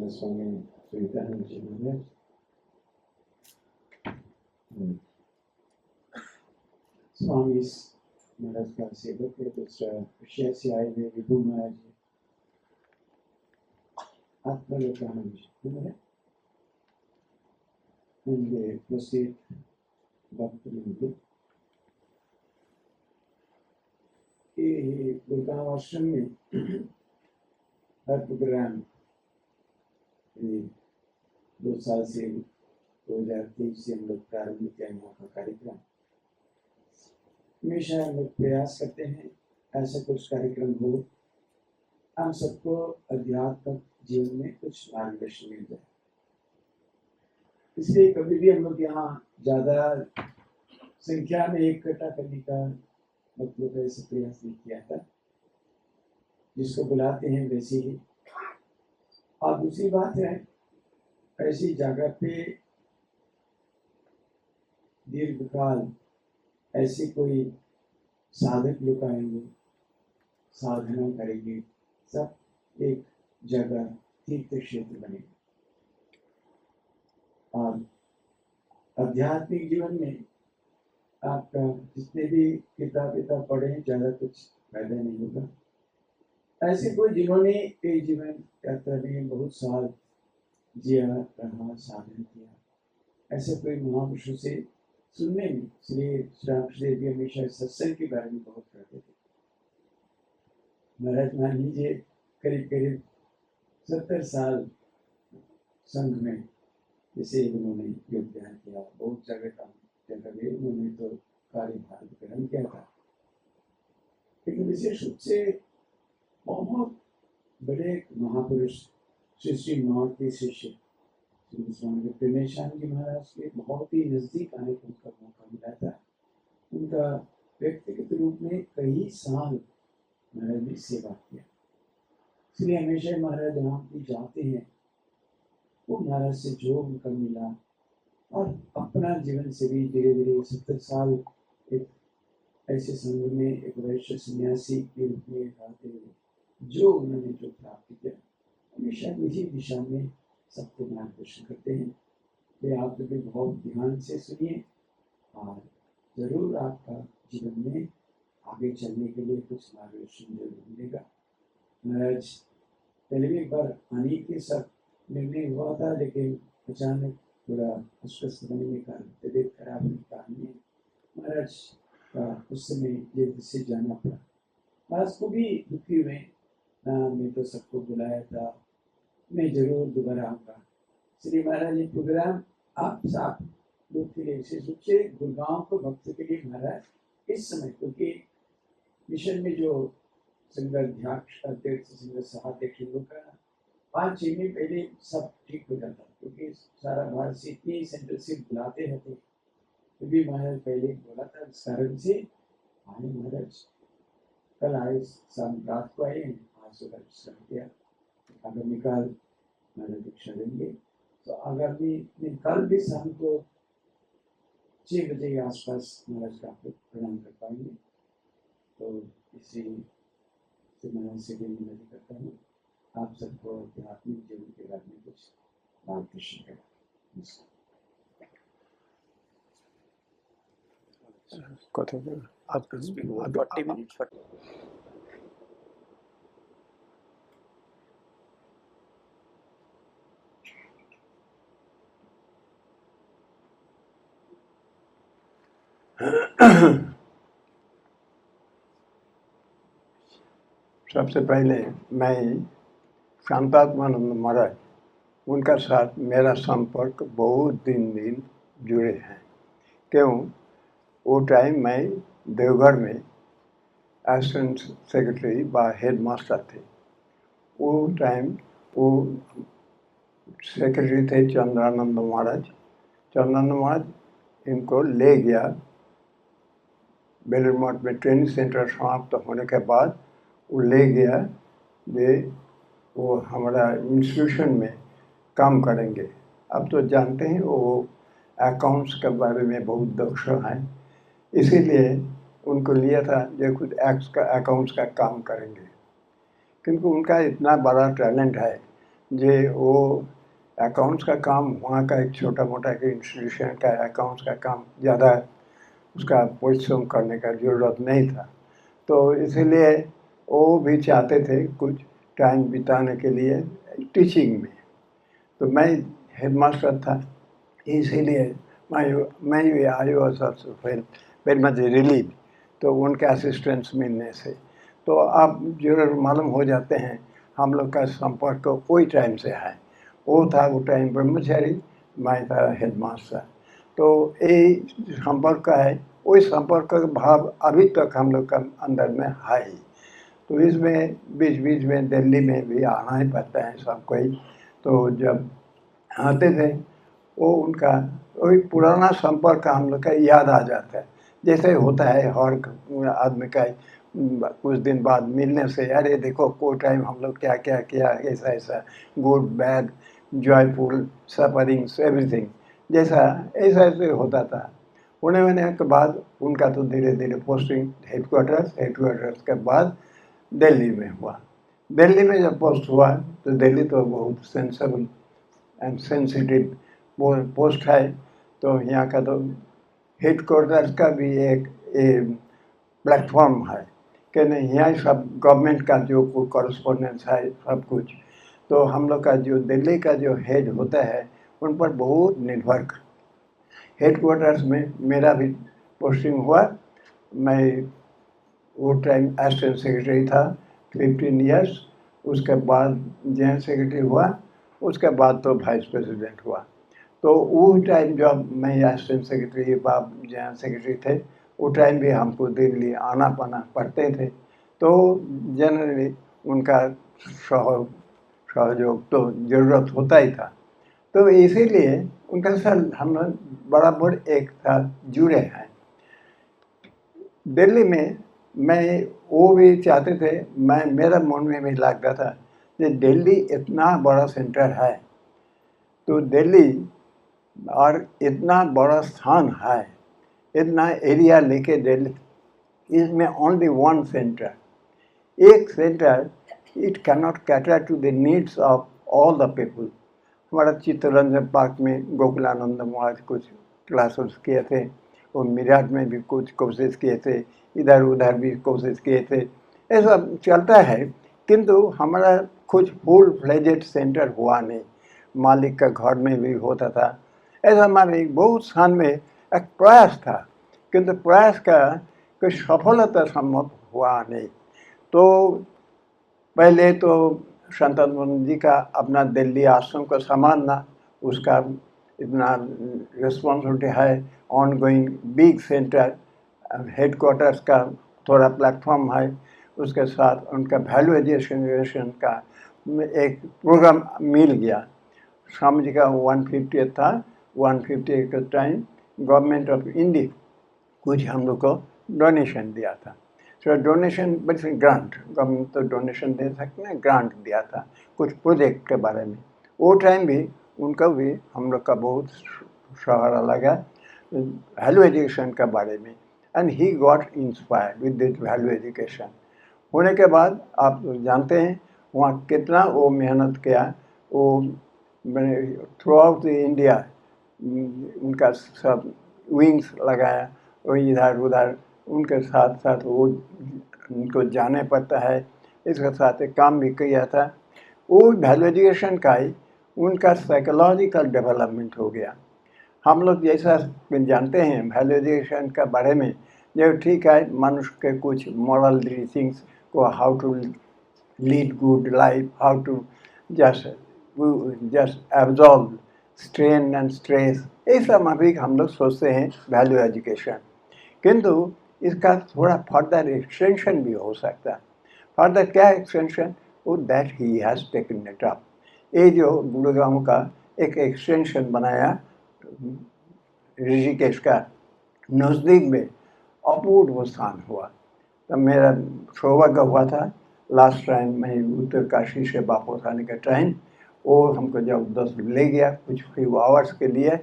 Swami Suhitanandaji Maharaj. Swami Maharaj का सेवक है, दूसरा एशिया से आए हुए विभू महाराज जी, आत्मलोकानंद जी, उनके प्रसिद्ध भक्त मिलते गुरुग्राम आश्रम में हर प्रोग्राम 2 साल से 2023 से हम लोग प्रारंभ किया यहाँ का कार्यक्रम। हमेशा हम लोग प्रयास करते हैं ऐसा कुछ कार्यक्रम हो, हम सबको अध्यात्म जीवन में कुछ मार्गदर्शन मिल जाए। इसलिए कभी भी हम लोग यहाँ ज्यादा संख्या में इकट्ठा करने का मतलब ऐसे प्रयास नहीं किया था, जिसको बुलाते हैं वैसे ही। और दूसरी बात है, ऐसी जगह पे दीर्घकाल ऐसे कोई साधक लोग आएंगे, साधना करेंगे, सब एक जगह तीर्थ क्षेत्र बनेगा। और आध्यात्मिक जीवन में आपका जितने भी किताब पढ़े ज़्यादा कुछ फायदा नहीं होगा। ऐसे कोई जिन्होंने एक जीवन यात्रा में बहुत साल जिया रहा, साधन किया, ऐसे कोई महापुरुषों से सुनने में श्री रामकृष्ण देव जी हमेशा सत्संग के बारे में बहुत कहते थे। महाराज मान लीजिए करीब 70 साल संघ में जैसे उन्होंने योगदान किया, बहुत जगह काम जगह उन्होंने तो कार्यभार ग्रहण किया था। लेकिन विशेष रूप से बहुत बड़े महापुरुष श्री माँ के शिष्य स्वामी जी महाराज के बहुत ही नजदीक आने का उनका मौका मिला था। उनका व्यक्तिगत रूप में कई साल महाराज ने सेवा किया। इसलिए हमेशा महाराज जहाँ भी जाते हैं वो महाराज से जो उनका मिला, और अपना जीवन से भी धीरे धीरे 70 साल एक ऐसे संघ में एक वैश्य सन्यासी के रूप में रहते हुए जो उन्होंने जो प्राप्त किया, हमेशा इसी दिशा में सबको मार्गदर्शन करते हैं। ये आप भी बहुत ध्यान से सुनिए और जरूर आपका जीवन में आगे चलने के लिए कुछ मार्गदर्शन जरूर मिलेगा। महाराज पहले भी एक बार आने के सब निर्णय हुआ था, लेकिन अचानक थोड़ा अस्वस्थ होने के कारण, तबीयत खराब होने के कारण महाराज का उस समय जल्दी से जाना पड़ा। महाराज को भी दुखी हुए, मैं तो सबको बुलाया था, मैं जरूर दोबारा आऊँगा। श्री महाराज ये प्रोग्राम आप सब लोग के लिए, विशेष रूप से गुरुगांव को भक्त के लिए महाराज इस समय, क्योंकि मिशन में जो संघाध्यक्ष अध्यक्ष संघ सहाध्यक्ष लोग का 5-6 महीने पहले सब ठीक हो जाता, क्योंकि सारा भारत से इतनी सेंटर से बुलाते रहते। तो भी महाराज पहले बोला था, इस कारण से आए महाराज, कल आए, शाम रात को आए, आज सुबह विश्राम किया। आगामी काल महाराज दीक्षा देंगे, तो आगामी कल भी शाम को 6 बजे के आसपास महाराज का प्रणाम कर पाएंगे। तो इसी से महाराज से भी विनती करता हूँ, आप सबको आध्यात्मिक जीवन के बारे में कुछ मार्गदर्शन करें। आप 40 मिनट सबसे पहले मैं शांतात्मानंद महाराज, उनका साथ मेरा संपर्क बहुत दिन जुड़े हैं। क्यों? वो टाइम मैं देवघर में असिस्टेंट सेक्रेटरी व हेड मास्टर थे। वो टाइम वो सेक्रेटरी थे चंद्रानंद महाराज। चंद्रानंद महाराज इनको ले गया बेलूर मठ में, ट्रेनिंग सेंटर समाप्त होने के बाद वो ले गया, वो हमारा इंस्टीट्यूशन में काम करेंगे। अब तो जानते हैं वो अकाउंट्स के बारे में बहुत दक्ष हैं, इसीलिए उनको लिया था जो कुछ अकाउंट्स का काम करेंगे। क्योंकि उनका इतना बड़ा टैलेंट है, जे वो अकाउंट्स का काम, वहाँ का एक छोटा मोटा इंस्टीट्यूशन का अकाउंट्स का काम ज़्यादा उसका परिश्रम करने का ज़रूरत नहीं था। तो इसीलिए वो भी चाहते थे कुछ टाइम बिताने के लिए टीचिंग में। तो मैं हेडमास्टर था, इसीलिए I was also very much relieve तो उनके असिस्टेंस मिलने से। तो आप जरूर मालूम हो जाते हैं हम लोग का संपर्क वही टाइम से है। वो था वो टाइम ब्रह्मचारी, मैं था हेडमास्टर। तो ये संपर्क है, वही संपर्क का भाव अभी तक हम लोग का अंदर में है ही। तो इसमें बीच बीच में दिल्ली में भी आना ही पड़ता है सबको ही। तो जब आते थे वो उनका वही पुराना संपर्क हम लोग का याद आ जाता है। जैसे होता है हर आदमी का कुछ दिन बाद मिलने से, अरे देखो कोई टाइम हम लोग क्या क्या किया, ऐसा ऐसा, good bad joyful sufferings everything, जैसा ऐसा ऐसे होता था। होने के बाद उनका तो धीरे धीरे पोस्टिंग हेडक्वार्टर्स के बाद दिल्ली में हुआ। दिल्ली में जब पोस्ट हुआ तो दिल्ली तो बहुत सेंसिबल एंड सेंसिटिव पोस्ट है। तो यहाँ का तो हेडक्वार्टर्स का भी एक प्लेटफॉर्म है कि नहीं, यहाँ सब गवर्नमेंट का जो कॉरेस्पॉन्डेंस है सब कुछ। तो हम लोग का जो दिल्ली का जो हेड होता है उन पर बहुत निर्भर। हेडक्वार्टर्स में मेरा भी पोस्टिंग हुआ। मैं वो टाइम असिस्टेंट सेक्रेटरी था 15 ईयर्स। उसके बाद जनरल सेक्रेटरी हुआ, उसके बाद तो वाइस प्रेसिडेंट हुआ। तो वो टाइम जब मैं असिस्टेंट सेक्रेटरी बाब जनरल सेक्रेटरी थे, वो टाइम भी हमको दिल्ली आना पाना पड़ते थे। तो जनरली उनका सहयोग तो ज़रूरत होता ही था। तो इसीलिए उनका साथ हम बराबर एक साथ जुड़े हैं। दिल्ली में मैं वो भी चाहते थे, मेरा मन में भी लगता था कि दिल्ली इतना बड़ा सेंटर है, तो दिल्ली और इतना बड़ा स्थान है, इतना एरिया लेके दिल्ली, इसमें ओनली वन सेंटर, एक centre, it can not cater to the needs of all the people. हमारा चित्तरंजन पार्क में गोकुलानंद महाराज कुछ क्लासेस किए थे, और मेरठ में भी कुछ कोर्सेज किए थे, इधर उधर भी कोर्सेज किए थे, ऐसा चलता है। किंतु हमारा कुछ फुल फ्लेजेड सेंटर हुआ नहीं। मालिक का घर में भी होता था, ऐसा हमारे बहुत स्थान में एक प्रयास था, किंतु प्रयास का कोई सफलता संभव हुआ नहीं। तो पहले तो संतानंद जी का अपना दिल्ली आश्रम को संभालना, उसका इतना रिस्पॉन्सिबिलिटी है, on going big centre, headquarters का थोड़ा प्लेटफॉर्म है, उसके साथ उनका वैल्यू एजुकेशन का एक प्रोग्राम मिल गया। स्वामी जी का 150 था, 150 के टाइम गवर्नमेंट ऑफ इंडिया कुछ हम लोग को डोनेशन दिया था। तो डोनेशन बस ग्रांट, गवर्नमेंट तो डोनेशन दे सकते हैं, ग्रांट दिया था कुछ प्रोजेक्ट के बारे में। वो टाइम भी उनका भी हम लोग का बहुत सहारा लगा वैल्यू एजुकेशन के बारे में, and he got inspired with this value education. होने के बाद आप जानते हैं वहाँ कितना वो मेहनत किया, वो मैंने थ्रू आउट इंडिया उनका सब विंग्स लगाया, और इधर उधर उनके साथ साथ वो उनको जाने पड़ता है, इसके साथ एक काम भी किया था। वो वैल्यू एजुकेशन का ही उनका साइकोलॉजिकल डेवलपमेंट हो गया। हम लोग जैसा जानते हैं वैल्यू एजुकेशन के बारे में, जो ठीक है मनुष्य के कुछ मॉरल थिंग्स को, how to lead good life, how to just absorb strain and stress, ये सब अभी हम लोग सोचते हैं वैल्यू एजुकेशन। किंतु इसका थोड़ा फर्दर एक्सटेंशन भी हो सकता है। फर्दर क्या एक्सटेंशन? वो that he has taken it up. ये जो गुड़गांव का एक एक्सटेंशन बनाया ऋषिकेश का नज़दीक में, अपूर्व स्थान हुआ। तो मेरा सौभाग्य हुआ था लास्ट टाइम मैं उत्तर काशी से वापस आने का टाइम, वो हमको जब 10 ले गया कुछ फ्यू आवर्स के लिए,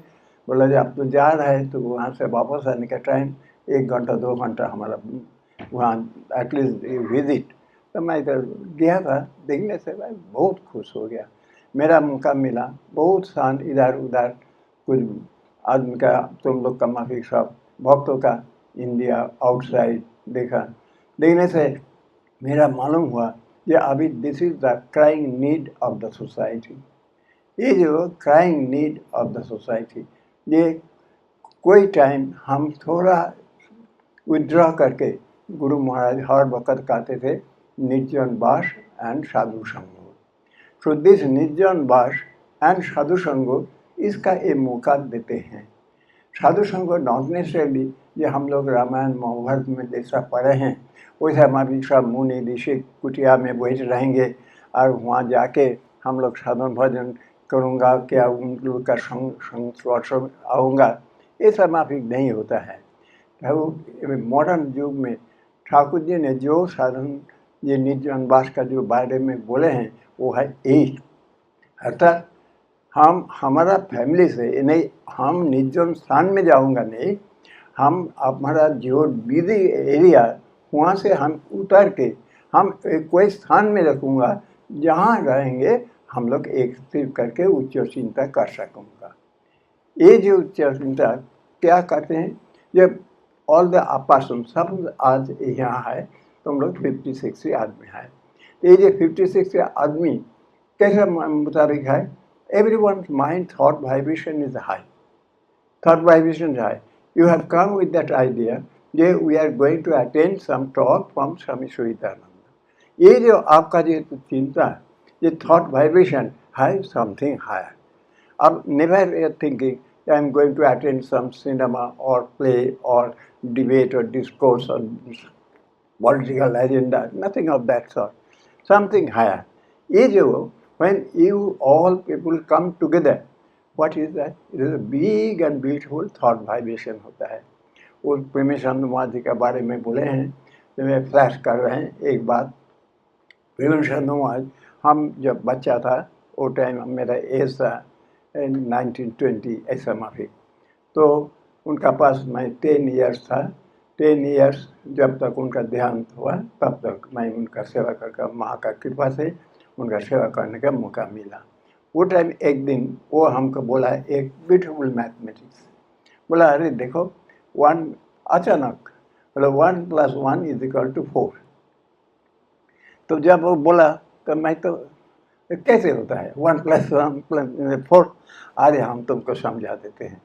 बोला जब आप तो जा रहे हैं तो वहाँ से वापस आने का टाइम 1 घंटा 2 घंटा हमारा वहाँ एटलीस्ट विजिट। तो मैं इधर गया था, देखने से मैं बहुत खुश हो गया। मेरा मौका मिला बहुत सान इधर उधर कुछ आदमी का, तुम लोग का माफी सब भक्तों का इंडिया आउटसाइड देखने से मेरा मालूम हुआ कि अभी this is the crying need of the society. ये जो crying need of the society, ये कोई टाइम हम थोड़ा विड्रॉ करके, गुरु महाराज हर वक़्त कहते थे निर्जन बास एंड साधु संग। सो दिस निर्जन बास एंड साधु संग, इसका ये मौका देते हैं। साधु संग नॉट नेसेसरली ये हम लोग रामायण महाभारत में जैसा पढ़े हैं वैसा हमारी सब मुनि ऋषि कुटिया में बैठ रहेंगे और वहाँ जाके हम लोग साधन भजन करूँगा, क्या उन लोग का संग आऊँगा, ये सब माफिक नहीं होता है। तो मॉडर्न युग में ठाकुर जी ने जो साधन ये निर्जन वास का जो बारे में बोले हैं वो है एक, अर्थात हम हमारा फैमिली से नहीं, हम निर्जन स्थान में जाऊंगा नहीं, हम हमारा जो बिजी एरिया वहाँ से हम उतर के हम कोई स्थान में रखूँगा जहाँ रहेंगे हम लोग एक स्थिर करके उच्च चिंता कर सकूँगा। ये जो उच्च चिंता क्या करते हैं, जब ऑल द पर्सन सब आज यहाँ है, तुम लोग 50-60 आदमी है, ये जो 50-60 आदमी कैसे मुताबिक है, everyone's mind thought vibration is high. Thought vibration is high. You have come with that idea that we are going to attend some talk from Swami Suhitanandaji. ये जो आपका जो चिंता, ये thought vibration है something higher. अब never thinking that I am going to attend some cinema or play or debate or discourse or political agenda, nothing of that sort. Something higher. ये जो when you all people come together, what is that? It is a big and beautiful thought vibration होता है। वो प्रेमानंद के बारे में बोले हैं, तो मैं फ्लैश कर रहे हैं एक बात। प्रेमानंद, हम जब बच्चा था वो टाइम मेरा एज था 1920 ऐसा माफी, तो उनका पास मैं 10 इयर्स था। 10 इयर्स जब तक उनका देहांत हुआ तब तक मैं उनका सेवा करके माँ का कृपा से उनका सेवा करने का मौका मिला। वो टाइम एक दिन वो हमको बोला एक ब्यूटीफुल मैथमेटिक्स, बोला अरे देखो वन, अचानक बोला 1 + 1 = 4। तो जब वो बोला तो मैं तो कैसे होता है 1 + 1 = 4, अरे हम तुमको समझा देते हैं।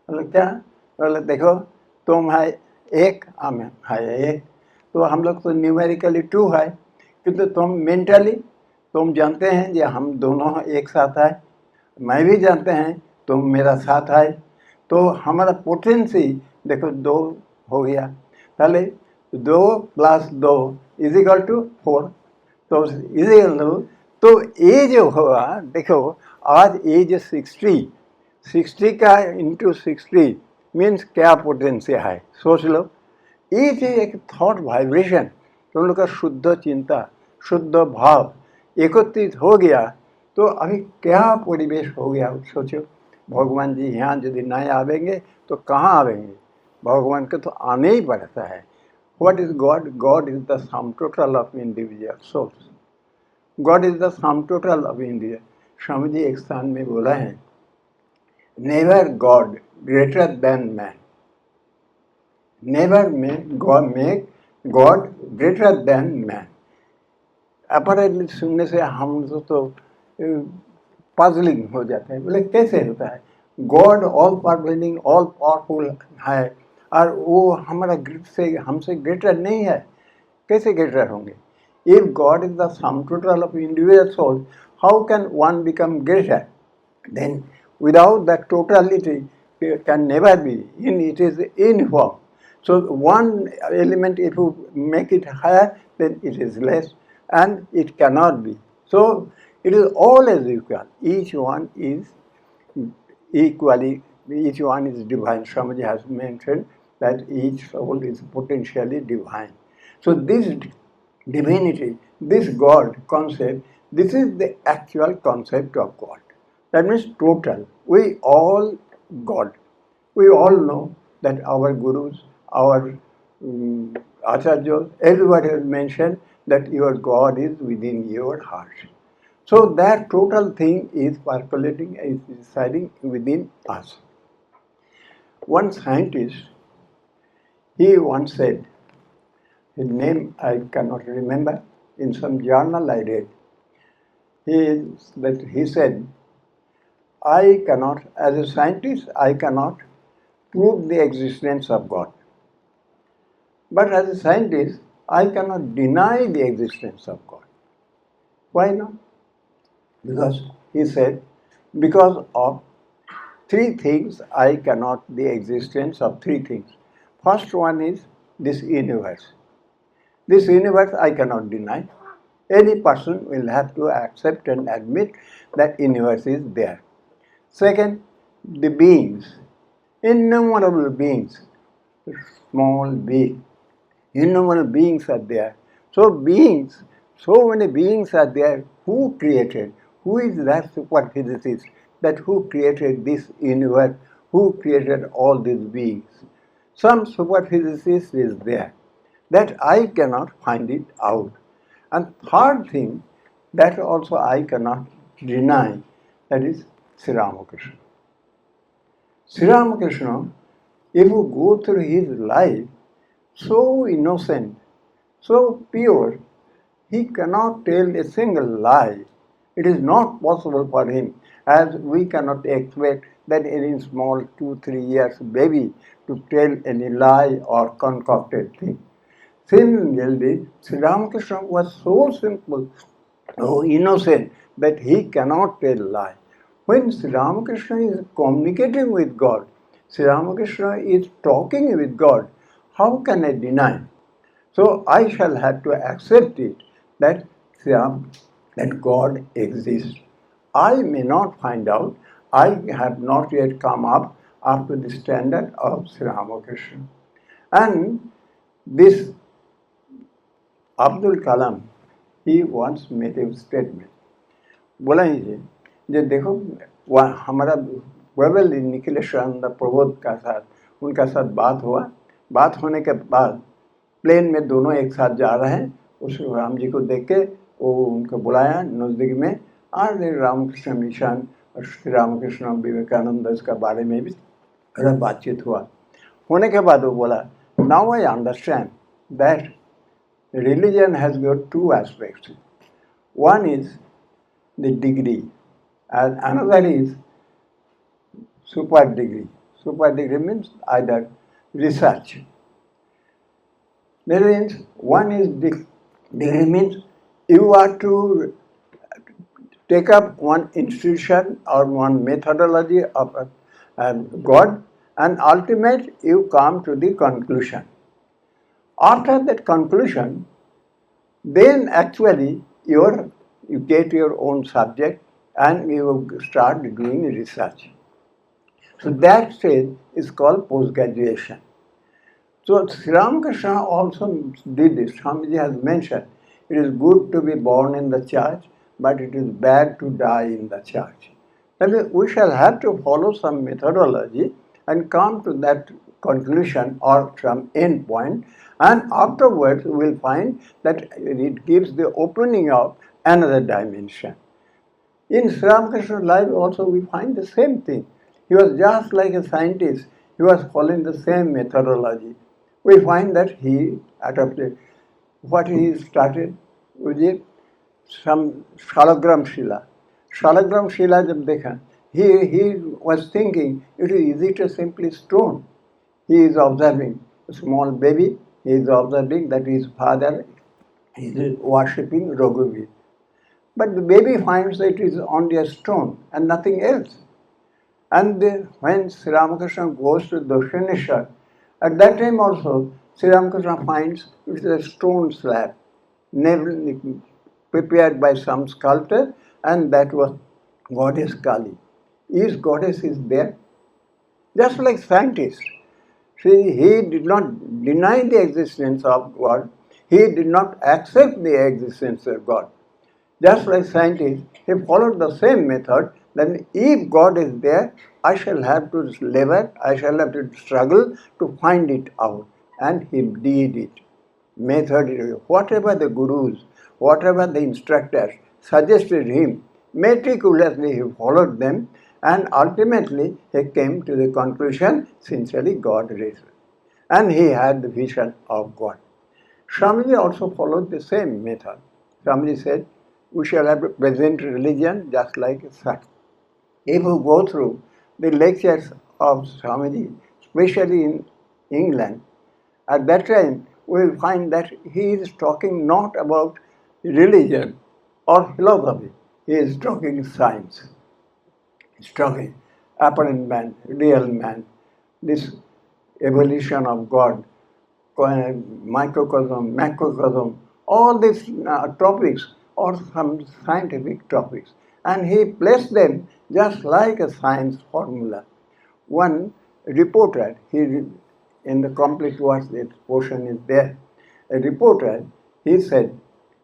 बोला क्या? बोला देखो तुम है 1, हम है 1, तो हम लोग तो न्यूमेरिकली 2 है, किंतु तुम मेंटली तुम जानते हैं कि हम दोनों एक साथ है, मैं भी जानते हैं तुम मेरा साथ है, तो हमारा पोटेंसी देखो 2 हो गया। पहले 2 + 2 = 4, तो तो ये जो हुआ देखो आज एज 60 का इंटू 60 मीन्स क्या पोटेंसी है, सोच लो। ये जो एक थॉट वाइब्रेशन, तुम लोग का शुद्ध चिंता शुद्ध भाव एकत्रित हो गया, तो अभी क्या परिवेश हो गया सोचो। भगवान जी यहाँ यदि नहीं आवेंगे तो कहाँ आवेंगे, भगवान को तो आने ही पड़ता है। What is God? God is the sum total of individual souls. God is the sum total of individual. Swami ji एक स्थान में बोला है, never God greater than man, never make God greater than man. Apparently सुनने से हम तो पजलिंग हो जाते हैं, बोले कैसे होता है? God all pervading all powerful है और वो हमारा हमसे ग्रेटर नहीं है, कैसे ग्रेटर होंगे? If God is the sum total of individual soul, how can one become greater? Then without that totality can never be, in it is in So one element, if you make it higher, then it is less, and it cannot be. So it is always equal. Each one is equally, each one is divine. Somebody has mentioned that each soul is potentially divine. So this divinity, this God concept, this is the actual concept of God. That means total. We all God. We all know that our gurus, our acharyas, everybody has mentioned that your God is within your heart. So that total thing is percolating, is residing within us. One scientist, he once said, his name I cannot remember, in some journal I read, he said, I cannot, as a scientist, I cannot prove the existence of God. But as a scientist, I cannot deny the existence of God. Why not? Because he said, because of three things, I cannot the existence of three things. First one is this universe. This universe I cannot deny. Any person will have to accept and admit that universe is there. Second, the beings, innumerable beings, small, big, innumerable beings are there. So beings, so many beings are there. Who created? Who is that superphysicist? That who created this universe? Who created all these beings? Some superphysicist is there. That I cannot find it out. And third thing, that also I cannot deny, that is Sri Ramakrishna. Sri Ramakrishna, if you go through his life, so innocent, so pure, he cannot tell a single lie. It is not possible for him, as we cannot expect that any small 2-3 years baby to tell any lie or concocted thing. Similarly, Sri Ramakrishna was so simple, so innocent, that he cannot tell lie. When Sri Ramakrishna is communicating with God, Sri Ramakrishna is talking with God, how can I deny? So I shall have to accept it that God exists. I may not find out. I have not yet come up to the standard of Sri Ramakrishna. And this Abdul Kalam, he once made a statement. बोला ये देखो हमारा वेबल निखिलेशानंद प्रबोध का साथ उनका साथ बात होने के बाद प्लेन में दोनों एक साथ जा रहे हैं, उस राम जी को देख के वो उनको बुलाया नज़दीक में, और रामकृष्ण मिशन और श्री रामकृष्ण विवेकानंद इसका बारे में भी बातचीत होने के बाद वो बोला, now I understand that religion has got two aspects. One is the degree, and another is super degree. Super degree means either research. That means one is degree means you are to take up one institution or one methodology of God, and ultimately you come to the conclusion. After that conclusion, then actually you get your own subject and you start doing research. So that stage is called post-graduation. So Sri Ramakrishna also did this. Swamiji has mentioned, it is good to be born in the church, but it is bad to die in the church. That means we shall have to follow some methodology and come to that conclusion or some end point, and afterwards we will find that it gives the opening of another dimension. In Sri Ramakrishna's life also we find the same thing. He was just like a scientist. He was following the same methodology. We find that he adopted what he started with some Shalagram Shila. Shalagram Shila jab dekha, he was thinking it is easy to simply stone. He is observing a small baby, he is observing that his father is worshipping Raghuveer. But the baby finds that it is only a stone and nothing else. And when Sri Ramakrishna goes to Dakshineshwar, at that time also Sri Ramakrishna finds it is a stone slab prepared by some sculptor, and that was Goddess Kali. His goddess is there. Just like scientists. See, he did not deny the existence of God. He did not accept the existence of God. Just like scientists, he followed the same method. Then if God is there, I shall have to labor, I shall have to struggle to find it out. And he did it. Method, whatever the gurus, whatever the instructors, suggested him. Meticulously he followed them, and ultimately he came to the conclusion, sincerely God raised him. And he had the vision of God. Swamiji also followed the same method. Swamiji said, we shall have to present religion just like a sun. If you go through the lectures of Swamiji, especially in England, at that time we will find that he is talking not about religion or philosophy. He is talking science. He is talking apparent man, real man, this evolution of God, microcosm, macrocosm, all these topics or some scientific topics. And he placed them just like a science formula. One reporter, in the complete works, this portion is there. A reporter, he said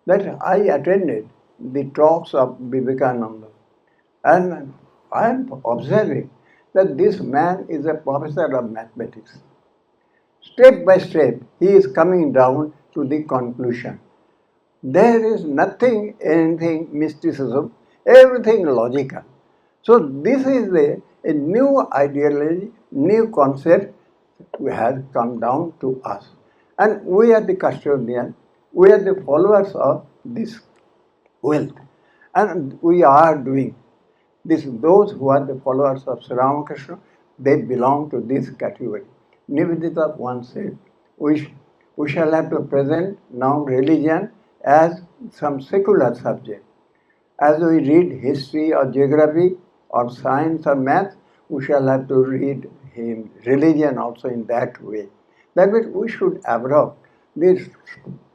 that I attended the talks of Vivekananda, and I am observing that this man is a professor of mathematics. Step by step, he is coming down to the conclusion. There is nothing, anything mysticism, everything logical. So this is a new ideology, new concept has come down to us. And we are the custodian, we are the followers of this wealth. And we are doing this. Those who are the followers of Sri Ramakrishna, they belong to this category. Nivedita once said, we shall have to present now religion as some secular subject. As we read history or geography or science or math, we shall have to read religion also in that way. That means we should adopt this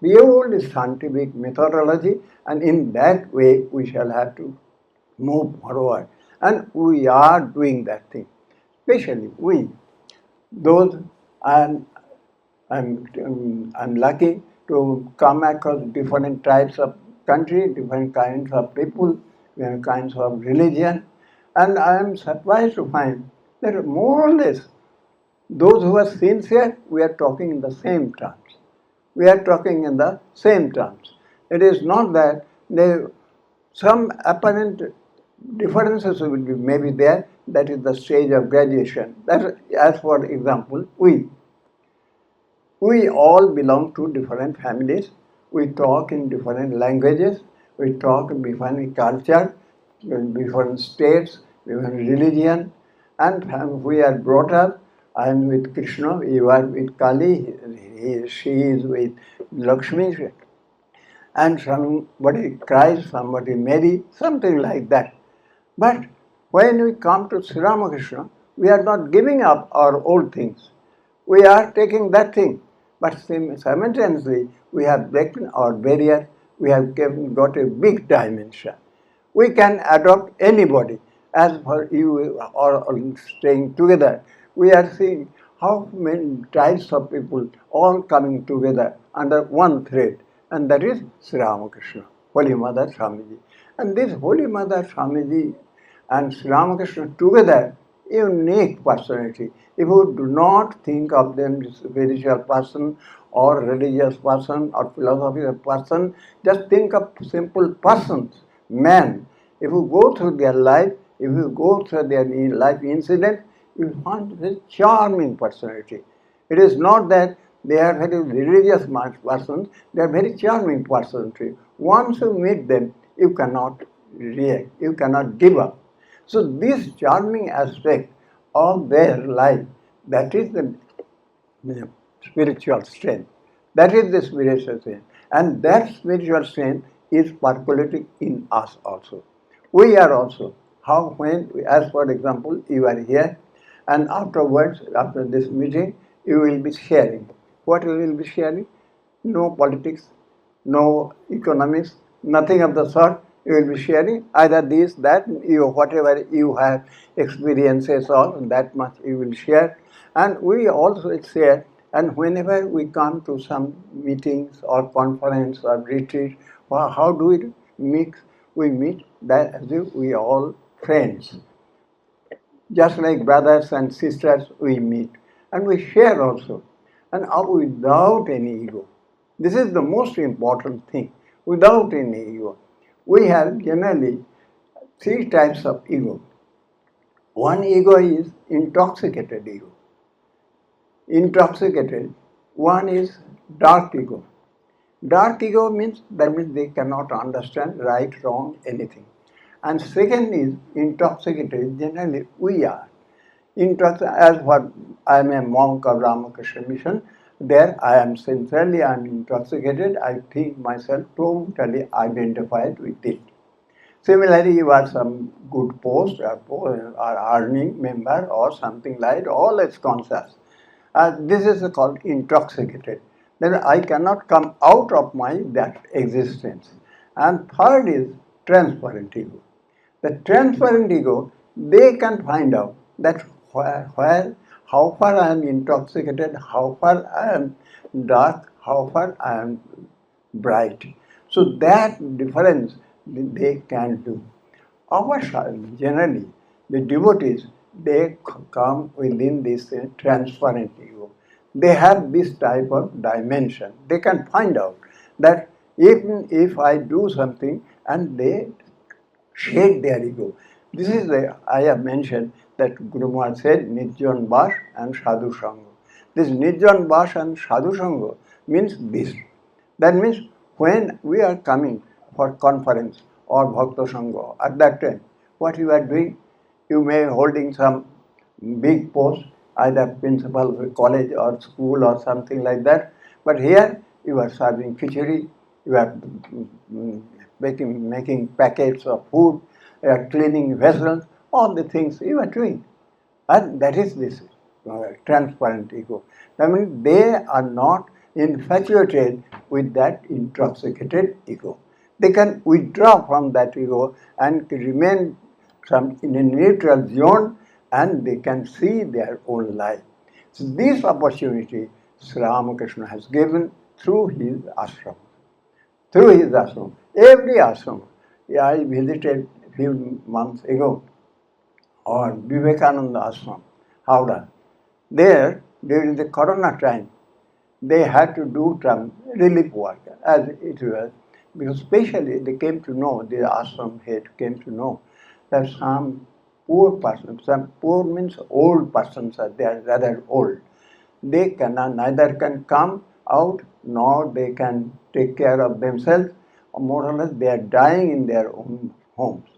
purely scientific methodology, and in that way we shall have to move forward. And we are doing that thing. Especially we, those I'm lucky to come across different types of country, different kinds of people, different kinds of religion, and I am surprised to find that more or less those who are sincere, we are talking in the same terms. We are talking in the same terms. It is not that some apparent differences will be maybe there. That is the stage of graduation. That, as for example, we all belong to different families. We talk in different languages. We talk in different culture, in different states, different religion, and we are brought up. I am with Krishna, you are with Kali, she is with Lakshmi, and somebody cries, somebody marries, something like that. But when we come to Sri Ramakrishna, we are not giving up our old things. We are taking that thing. But simultaneously, we have broken our barrier, we have got a big dimension. We can adopt anybody. As for you or staying together, we are seeing how many types of people all coming together under one thread, and that is Sri Ramakrishna, Holy Mother Swamiji. And this Holy Mother Swamiji and Sri Ramakrishna together, unique personality. If you do not think of them as a spiritual person or religious person or philosophical person, just think of simple persons, men. If you go through their life, if you go through their life incident, you will find a charming personality. It is not that they are very religious persons, they are very charming personality. Once you meet them, you cannot react, you cannot give up. So this charming aspect of their life, that is the spiritual strength. That is the spiritual strength. And that spiritual strength is percolating in us also. We are also. How when, as for example, you are here, and afterwards, after this meeting, you will be sharing. What you will be sharing? No politics, no economics, nothing of the sort. You will be sharing either this, that, whatever you have experiences of, that much you will share. And we also share, and whenever we come to some meetings or conference or retreat, how do we mix? We meet that as if we are all friends. Just like brothers and sisters, we meet. And we share also. And without any ego. This is the most important thing. Without any ego. We have generally three types of ego. One ego is intoxicated ego. Intoxicated. One is dark ego. Dark ego means they cannot understand right, wrong, anything. And second is intoxicated. Generally, we are. As what I am a monk of Ramakrishna mission, there I am intoxicated. I think myself totally identified with it. Similarly, you are some good post or earning member or something like all is conscious. This is called intoxicated. Then I cannot come out of my that existence. And third is transparent ego. The transparent ego, they can find out that how far I am intoxicated, how far I am dark, how far I am bright. So that difference they can do. Generally, the devotees, they come within this transparent ego. They have this type of dimension. They can find out that even if I do something and they shed their ego. This is I have mentioned that Guru Maharaj said Nijjan Bas and Sadhu Sangha. This Nijjan Bas and Sadhu Sangha means this. That means when we are coming for conference or Bhakta Sangha, at that time, what you are doing, you may be holding some big post, either principal of a college or school or something like that. But here you are serving khichdi, you are making packets of food, cleaning vessels, all the things you are doing. And that is this transparent ego. I mean, they are not infatuated with that intoxicated ego. They can withdraw from that ego and remain in a neutral zone, and they can see their own life. So this opportunity Sri Ramakrishna has given through his ashram. Through his ashram. Every ashram. Yeah, I visited a few months ago, or Vivekananda ashram, Howrah. There, during the Corona time, they had to do some relief work, as it was, because especially they came to know, the ashram head came to know that some poor persons, some poor means old persons are there, rather old. They cannot, neither can come out nor they can take care of themselves. More or less, they are dying in their own homes.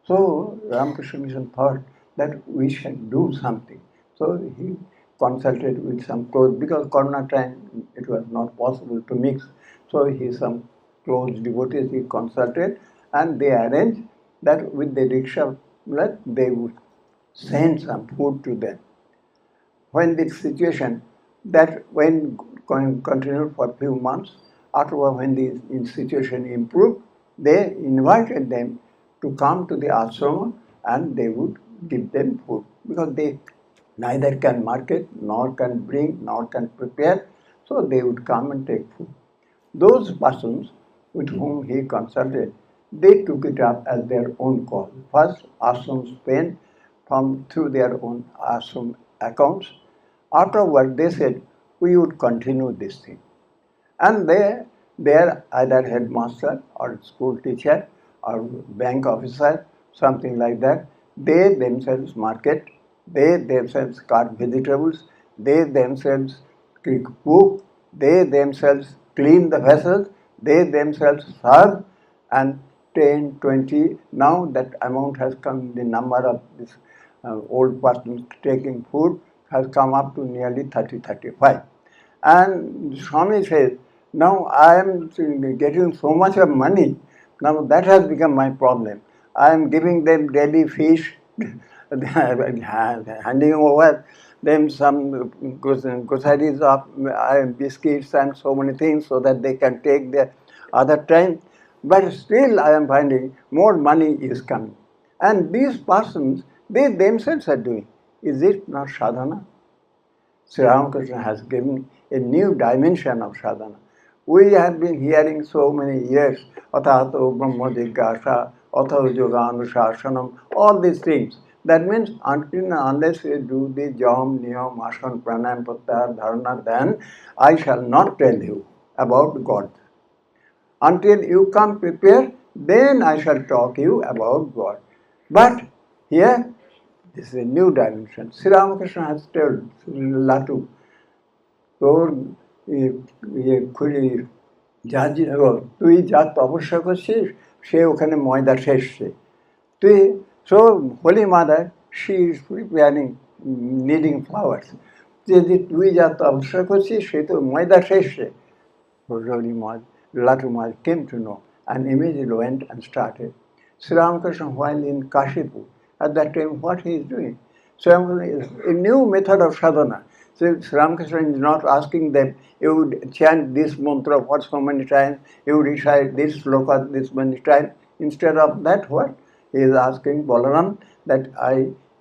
So Ramakrishna Mission thought that we should do something. So he consulted with some close, because Corona time it was not possible to mix. So he some close devotees he consulted, and they arranged that with the rickshaw that they would send some food to them. When this situation that when continued for a few months, afterward when the situation improved, they invited them to come to the ashram and they would give them food, because they neither can market, nor can bring, nor can prepare, so they would come and take food. Those persons with whom he consulted, they took it up as their own cause. First, ashrams spent through their own ashram accounts. Afterward, they said, we would continue this thing. And they are either headmaster or school teacher or bank officer, something like that. They themselves market, they themselves cut vegetables, they themselves cook, they themselves clean the vessels, they themselves serve, and 10, 20, now that amount has come, the number of this old persons taking food has come up to nearly 30, 35. And Swami says, now I am getting so much of money, now that has become my problem. I am giving them daily fish, handing over them some groceries of biscuits and so many things so that they can take their other time. But still I am finding more money is coming. And these persons, they themselves are doing. Is it not sadhana? Sri Ramakrishna has given a new dimension of sadhana. We have been hearing so many years, Atato Brahma Jigyasa, Atho Yoganushashanam, all these things. That means until unless we do the Jam, Niyam, Asana, Pranayam, Pratyahara, Dharana, then I shall not tell you about God. Until you come prepared, then I shall talk you about God. But here, this is a new dimension. Sri Ramakrishna has told Latu, তোর তুই যা তপস্যা করছিস সে ওখানে ময়দা শেষছে তুই so holy mother she is preparing kneading flowers যে তুই যা তপস্যা করছিস সে তো ময়দা শেষছে holy mother Latu Maharaj came to know and immediately went and started Sri Ramakrishna while in Kashipur at that time what he is doing so a new method of sadhana. So Sri Ramakrishna is not asking them, you would chant this mantra for so many times, you would recite this sloka this many times. Instead of that, what? He is asking Balaram that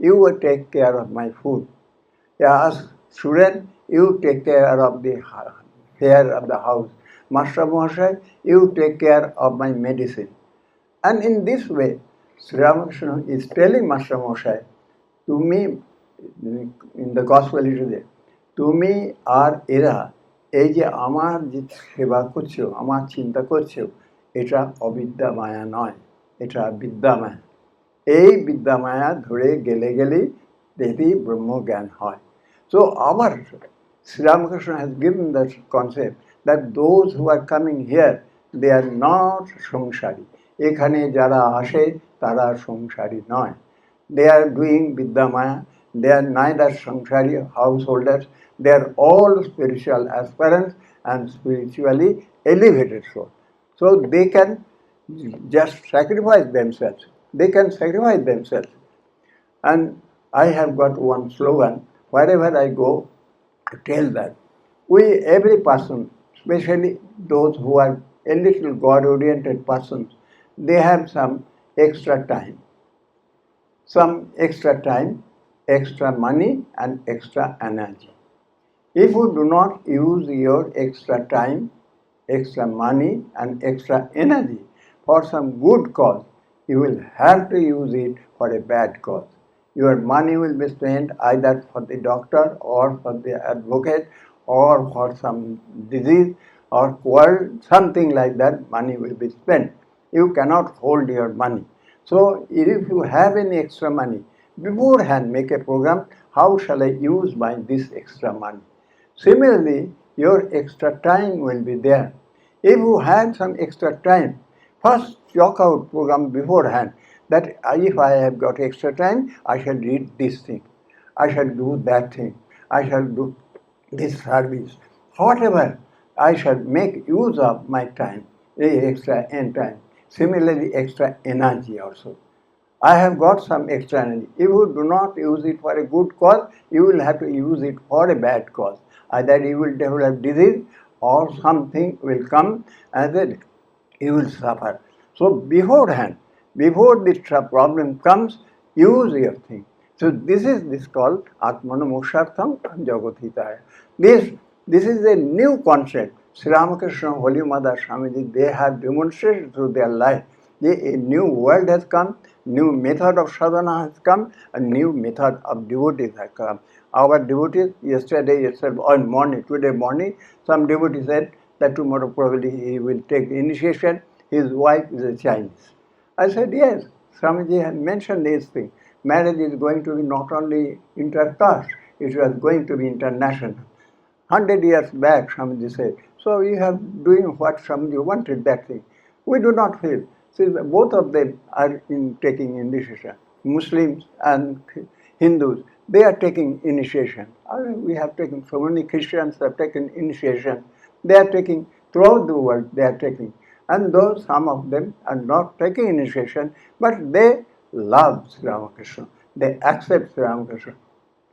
you will take care of my food. He asks student, you take care of the hair of the house. Master Mahasaya, you take care of my medicine. And in this way, Sri Ramakrishna is telling Master Mahasaya, to me, in the gospel it is there, তুমি আর এরা এই যে আমার যে সেবা করছো আমার চিন্তা করছো এটা অবিদ্যা মায়া নয় এটা বিদ্যা মায়া এই বিদ্যা মায়া ধরে গেলে গেলেই দেখি ব্রহ্মজ্ঞান হয় so our Sri Ramakrishna has given the concept that those who are coming here they are not সংসারী এখানে যারা আসে তারা সংসারী নয় they are doing vidya maya they are neither সংসারী householders they are all spiritual aspirants and spiritually elevated souls so they can just sacrifice themselves they can sacrifice themselves and I have got one slogan wherever I go I tell that every person especially those who are a little God oriented persons they have some extra time, extra money and extra energy. If you do not use your extra time, extra money and extra energy for some good cause, you will have to use it for a bad cause. Your money will be spent either for the doctor or for the advocate or for some disease or something like that, money will be spent. You cannot hold your money. So if you have any extra money, beforehand make a program, how shall I use this extra money? Similarly, your extra time will be there. If you have some extra time, first chalk out program beforehand that if I have got extra time, I shall read this thing, I shall do that thing, I shall do this service. Whatever, I shall make use of my time, extra end time. Similarly, extra energy also. I have got some extra energy. If you do not use it for a good cause, you will have to use it for a bad cause. Either you will develop disease or something will come and then you will suffer. So beforehand, before this problem comes, use your thing. So this called Atmanamokshartham Jagatitaya. This is a new concept. Sri Ramakrishna, Holy Mother, Swamiji, they have demonstrated through their life. A new world has come, new method of sadhana has come, a new method of devotees has come. Our devotees, today morning, some devotee said that tomorrow probably he will take initiation, his wife is a Chinese. I said, yes, Swamiji has mentioned this thing. Marriage is going to be not only inter-caste, it was going to be international. 100 years back, Swamiji said, so you have doing what Swamiji wanted, that thing. We do not feel. See, both of them are taking initiation. Muslims and Hindus, they are taking initiation. We have taken, so many Christians have taken initiation. They are taking, throughout the world, they are taking. And though some of them are not taking initiation, but they love Sri Ramakrishna. They accept Sri Ramakrishna.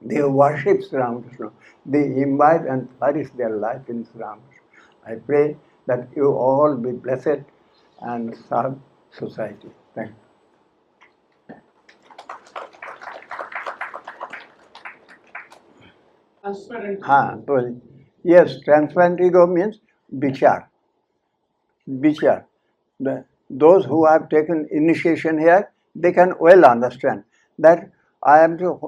They worship Sri Ramakrishna. They imbibe and flourish their life in Sri Ramakrishna. I pray that you all be blessed and serve society. Thank you. Transparent. Yes, transparent ego means vichar. Those who have taken initiation here, they can well understand that I am to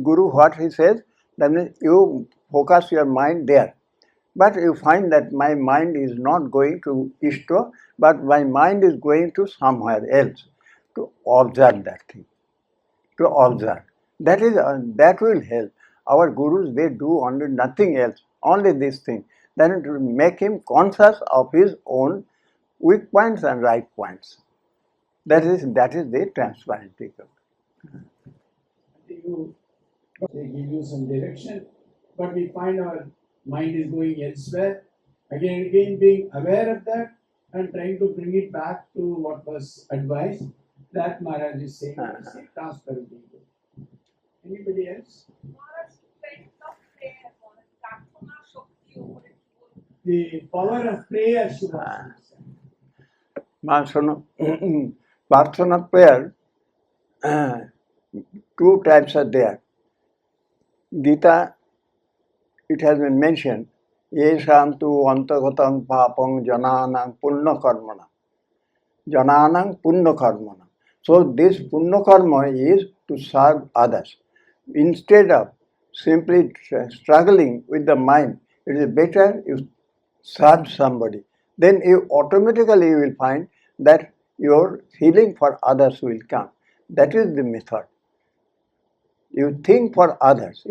Guru what he says, that means you focus your mind there. But you find that my mind is not going to Ishto, but my mind is going to somewhere else to observe that thing, to observe. That will help. Our gurus, they do only nothing else, only this thing. Then it will make him conscious of his own weak points and right points. That is the transparency. They give you some direction, but we find our mind is going elsewhere. Again, being aware of that and trying to bring it back to what was advised. That Maharaj is saying, transparently. Anybody else? The power of prayer should Prarthana prayer, two types are there. Gita, it has been mentioned, yesham tu antagatam papam jananam punna karmana. Jananam punna karmana. So this punna karma is to serve others. Instead of simply struggling with the mind, it is better you serve somebody. Then you automatically will find that your feeling for others will come. That is the method. You think for others,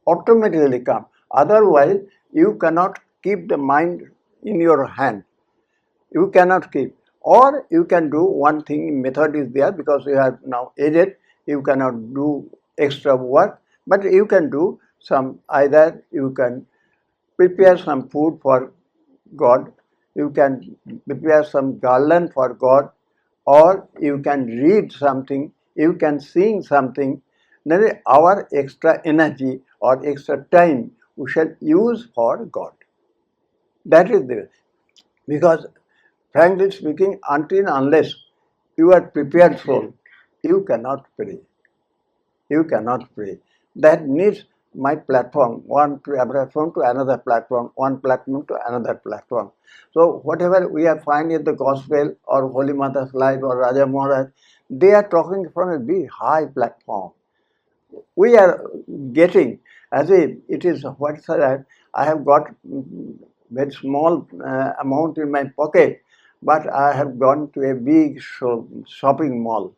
automatically come. Otherwise, you cannot keep the mind in your hand. You cannot keep. Or you can do one thing, method is there, because you have now aged, you cannot do extra work, but you can do some, either you can prepare some food for God, you can prepare some garland for God, or you can read something, you can sing something. Then our extra energy or extra time we shall use for God. That is the, because frankly speaking, until unless you are prepared soul, you cannot pray. You cannot pray. That needs my platform, one platform to another platform, one platform to another platform. So whatever we are finding in the Gospel or Holy Mother's life or Raja Maharaj, they are talking from a big high platform. We are getting as if it is, what is that, I have got very small amount in my pocket, but I have gone to a big shopping mall,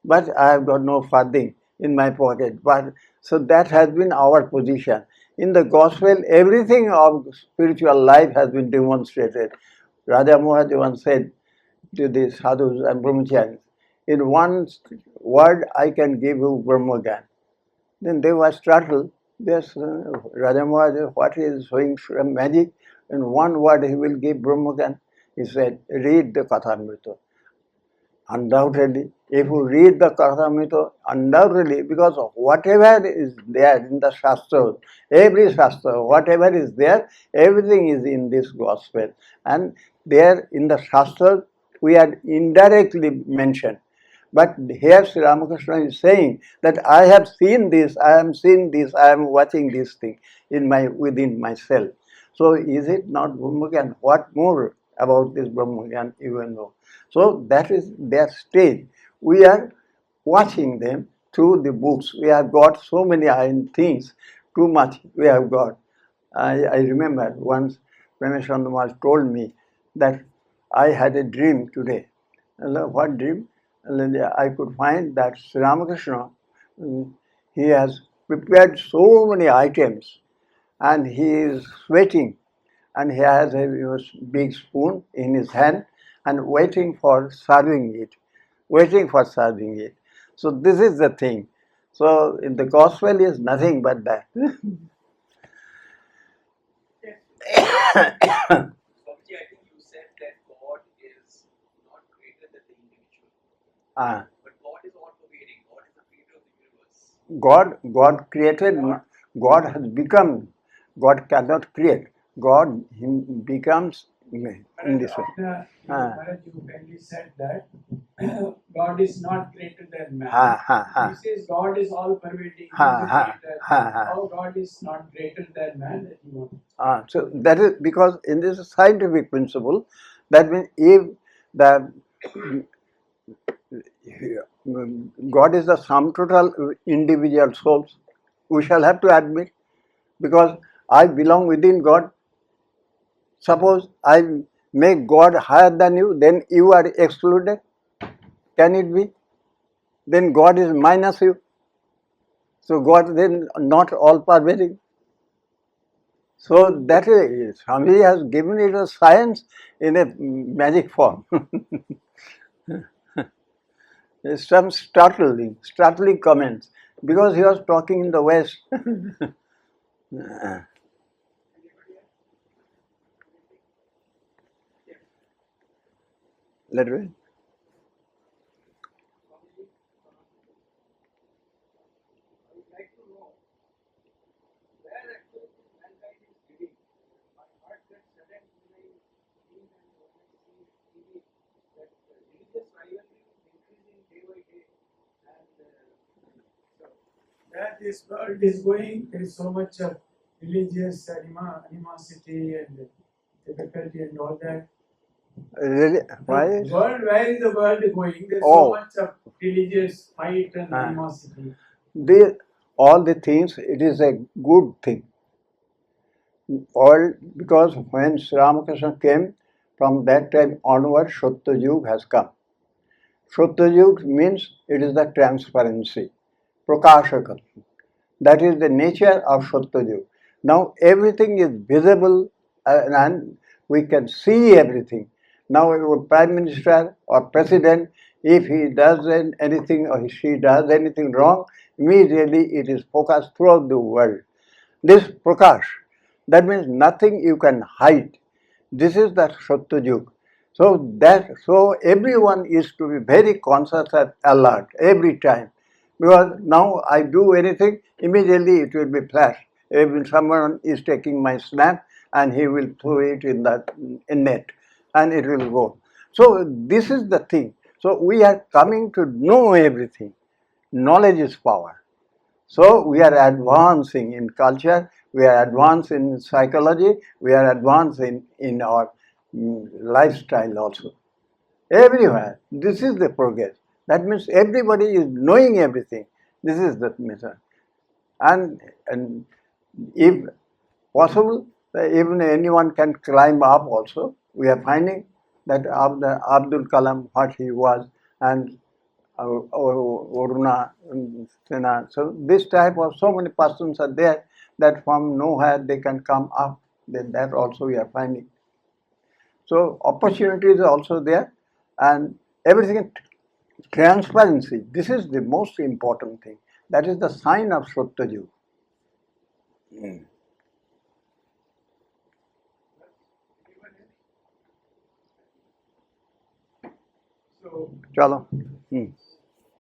but I have got no farthing in my pocket. But so that has been our position. In the Gospel, everything of spiritual life has been demonstrated. Raja Maharaj once said to the sadhus and brahmacharis, in one word I can give you Brahmagyan. Then they were startled. Yes, Raja Maharaj, what is showing magic? In one word he will give Brahmagyan. He said, read the Kathamrita. Undoubtedly, if you read the Kathamrita, undoubtedly, because whatever is there in the Shastra, every Shastra, whatever is there, everything is in this Gospel. And there in the Shastra, we are indirectly mentioned. But here Sri Ramakrishna is saying that I have seen this, I am seeing this, I am watching this thing within myself. So is it not Brahmagyan? What more about this Brahmagyan even know? So that is their stage. We are watching them through the books. We have got so many things, too much we have got. I remember once Rameshwar Maharaj told me that I had a dream today. What dream? I could find that Sri Ramakrishna, he has prepared so many items and he is sweating and he has a big spoon in his hand and waiting for serving it. So this is the thing. So in the Gospel is nothing but that. Swamiji, I think you said that God is not greater than the individual. But God is all pervading. God is the creator of the universe. God created, God has become, God cannot create. God becomes in this way. Maharaj, you kindly said that God is not greater than man. He says God is all pervading. How God is not greater than man that you want. So that is because in this scientific principle, that means if the God is the sum total individual souls, we shall have to admit, because I belong within God. Suppose I make God higher than you, then you are excluded. Can it be? Then God is minus you. So God then not all pervading. So that is, Swami has given it a science in a magic form. Some startling comments, because he was talking in the West. Let me. I would like to know where actually mankind is living. My heart gets saddened when I think and when I see TV that religious rivalry is increasing day by day, and so That this world is going, there is so much of religious animosity and difficulty and all that. Really? Why? World, where is the world going? There's Oh. so much of religious fight and animosity. All the things, it is a good thing. All because when Sri Ramakrishna came, from that time onward, Satyayug has come. Satyayug means it is the transparency, prakashaka. That is the nature of Satyayug. Now everything is visible and we can see everything. Now your Prime Minister or President, if he does anything or she does anything wrong, immediately it is focused throughout the world. This prakash, that means nothing you can hide. This is the Satyayug. So everyone is to be very conscious and alert every time. Because now I do anything, immediately it will be flashed. If someone is taking my snap and he will throw it in the net and it will go. So this is the thing. So we are coming to know everything. Knowledge is power. So we are advancing in culture, we are advancing in psychology, we are advancing in our lifestyle also. Everywhere. This is the progress. That means everybody is knowing everything. This is the method. And if possible, even anyone can climb up also. We are finding that Abdul Kalam, what he was, and Aruna Sena. So this type of so many persons are there that from nowhere they can come up. Then that also we are finding. So opportunities are also there, and everything. Transparency. This is the most important thing. That is the sign of Satyayug. So Chalo.